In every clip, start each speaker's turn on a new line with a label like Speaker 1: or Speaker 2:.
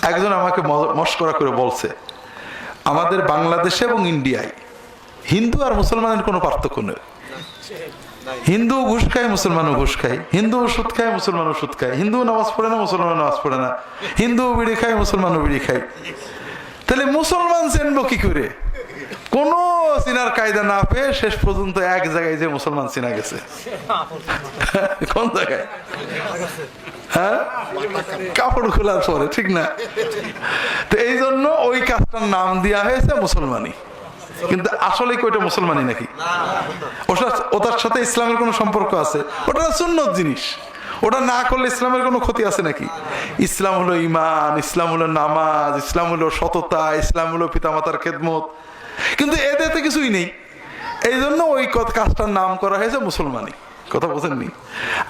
Speaker 1: একজন আমাকে মস্করা করে বলছে, আমাদের বাংলাদেশে এবং ইন্ডিয়ায় হিন্দু আর মুসলমানের কোনো পার্থক্য নেই। হিন্দু ঘুষ খায়, মুসলমানও ঘুষ খায়। হিন্দু সুদ খায়, মুসলমানও সুদ খায়। হিন্দু নামাজ পড়ে না, মুসলমান নামাজ পড়ে না। হিন্দু বিড়ি খায়, মুসলমানও বিড়ি খায়। তাহলে মুসলমান চিনবো কি করে? কোন চিনার কায়দা না পেয়ে শেষ পর্যন্ত এক জায়গায় যে মুসলমান চিনা গেছে। কোন জায়গায়? হ্যাঁ, কাপড় খোলার পরে, ঠিক না? তো এই জন্য ওই কাজটার নাম দেওয়া হয়েছে মুসলমানি, কিন্তু আসলে কি ওইটা মুসলমানি নাকি? ওটার সাথে ইসলামের কোনো সম্পর্ক আছে? ওটা সুন্নত জিনিস, ওটা না করলে ইসলামের কোনো ক্ষতি আছে নাকি? ইসলাম হলো ঈমান, ইসলাম হলো নামাজ, ইসলাম হলো সততা, ইসলাম হলো পিতামাতার খেদমত, কিন্তু এতে কিছুই নেই। এই জন্য ওই কাজটার নাম করা হয়েছে মুসলমানি। কথা বোঝেননি?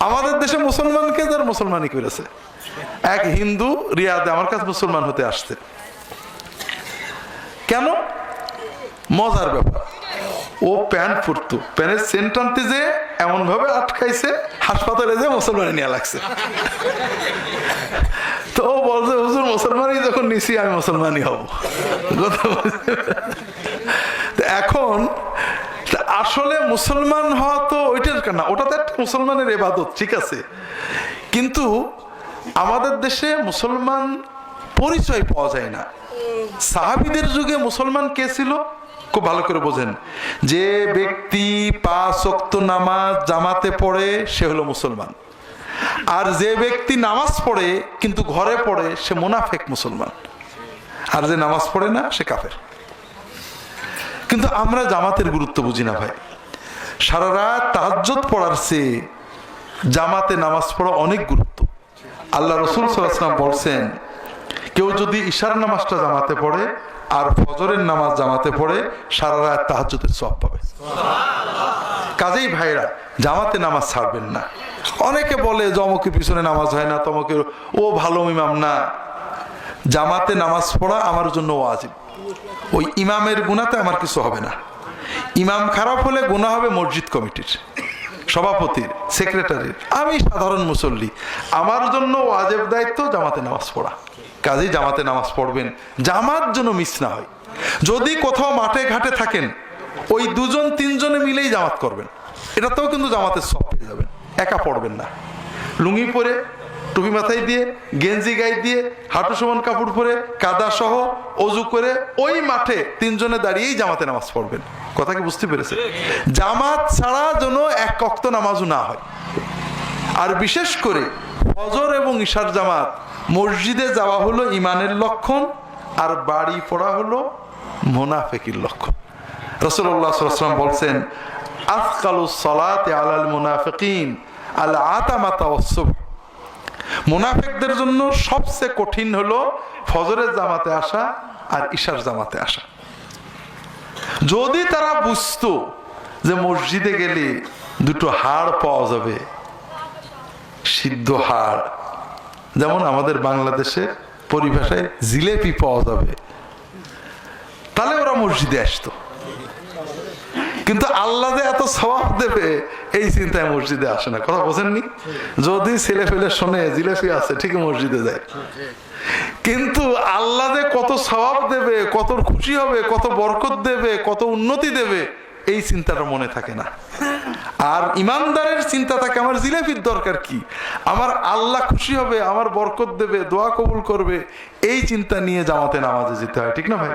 Speaker 1: আমাদের দেশে মুসলমানকে যার মুসলমানি করেছে। এক হিন্দু রিয়াদে আমার কাছে মুসলমান হতে আসছে। কেন? মজার ব্যাপার, ও প্যান্ট পরতো, প্যান্টের সেন্ট আনতে যে এমন ভাবে আটকাইছে, হাসপাতালে যে মুসলমানি নিয়ে লাগছে। তো ও বলছে, হুজুর মুসলমানই যখন নিছি আমি মুসলমানই হব। এখন আসলে মুসলমান হওয়া তো ওইটার না, ওটা তো একটা মুসলমানের ইবাদত, ঠিক আছে, কিন্তু আমাদের দেশে মুসলমান পরিচয় পাওয়া যায় না। সাহাবীদের যুগে মুসলমান কে ছিল খুব ভালো করে বোঝেন। যে ব্যক্তি 5 ওয়াক্ত নামাজ জামাতে পড়ে সে হলো মুসলমান, আর যে ব্যক্তি নামাজ পড়ে কিন্তু ঘরে পড়ে সে মুনাফিক মুসলমান, আর যে নামাজ পড়ে না সে কাফের। কিন্তু আমরা জামাতের গুরুত্ব বুঝি না ভাই। সারা রাত তাহাজ্জুদ পড়ার চেয়ে জামাতে নামাজ পড়া অনেক গুরুত্ব। আল্লাহ রাসূল সাল্লাল্লাহু আলাইহি ওয়াসাল্লাম বলছেন, কেউ যদি ইশার নামাজটা জামাতে পড়ে আর ফজরের নামাজ জামাতে পড়ে সারা রাত তাহাজ্জুদের সওয়াব পাবে। কাজেই ভাইরা, জামাতে নামাজ ছাড়বেন না। অনেকে বলে জমকের পিছনে নামাজ হয় না, তমকের ও ভালো ইমাম না। জামাতে নামাজ পড়া আমার জন্য ওয়াজিব। ওই ইমামের গুনাহতে আমার কিছু হবে না। ইমাম খারাপ হলে গুনাহ হবে মসজিদ কমিটির, সভাপতির, সেক্রেটারির। আমি সাধারণ মুসল্লি, আমার জন্য ওয়াজিব দায়িত্ব জামাতে নামাজ পড়া। কাজেই জামাতে নামাজ পড়বেন, জামাত যেন মিস না হয়। যদি কোথাও মাঠে ঘাটে থাকেন, ওই 2-3 জনে মিলেই জামাত করবেন, এটাতেও কিন্তু জামাতের সওয়াব পেয়ে যাবেন। একা পড়বেন না। লুঙ্গি পরে, টুপি মাথায় দিয়ে, গেঞ্জি গায়ে দিয়ে, হাঁটু সমান কাপড় পরে, কাদা সহ অজু করে ওই মাঠে 3 জনে দাঁড়িয়েই জামাতে নামাজ পড়বেন। কথা কি বুঝতে পেরেছে? জামাত ছাড়া যেন এক ওয়াক্ত নামাজও না হয়। আর বিশেষ করে ফজর এবং ইশার জামাত, মসজিদে যাওয়া হলো ইমানের লক্ষণ, আর বাড়ি পড়া হলো মুনাফিকের লক্ষণ। রাসূলুল্লাহ সাল্লাল্লাহু আলাইহি ওয়াসাল্লাম বলছেন, আফকালুস সালাতি আলাল মুনাফিকিন আল আতামাতা ওয়াস সুবহ। মুনাফিকদের জন্য সবচেয়ে কঠিন হলো ফজরের জামাতে আসা আর ইশার জামাতে আসা। যদি তারা বুঝতো যে মসজিদে গেলে 2টো হাড় পাওয়া যাবে, সিদ্ধ হাড়, যেমন আমাদের বাংলাদেশে পরিভাষায় জিলেপি পাওয়া যাবে, তাহলে ওরা মসজিদে আসতো। কিন্তু আল্লাহ যে এত সওয়াব দেবে এই চিন্তায় মসজিদে আসে না। কথা বোঝেননি? যদি ছেলে ফেলে শোনে জিলেপি আছে, ঠিকই মসজিদে যায়, কিন্তু আল্লাহ যে কত সওয়াব দেবে, কত খুশি হবে, কত বরকত দেবে, কত উন্নতি দেবে, এই চিন্তাটা মনে থাকে না। আর ইমানদারের চিন্তা থাকে, আমার জিলেপির দরকার কি, আমার আল্লাহ খুশি হবে, আমার বরকত দেবে, দোয়া কবুল করবে, এই চিন্তা নিয়ে জামাতে নামাজে যেতে হয়, ঠিক না ভাই?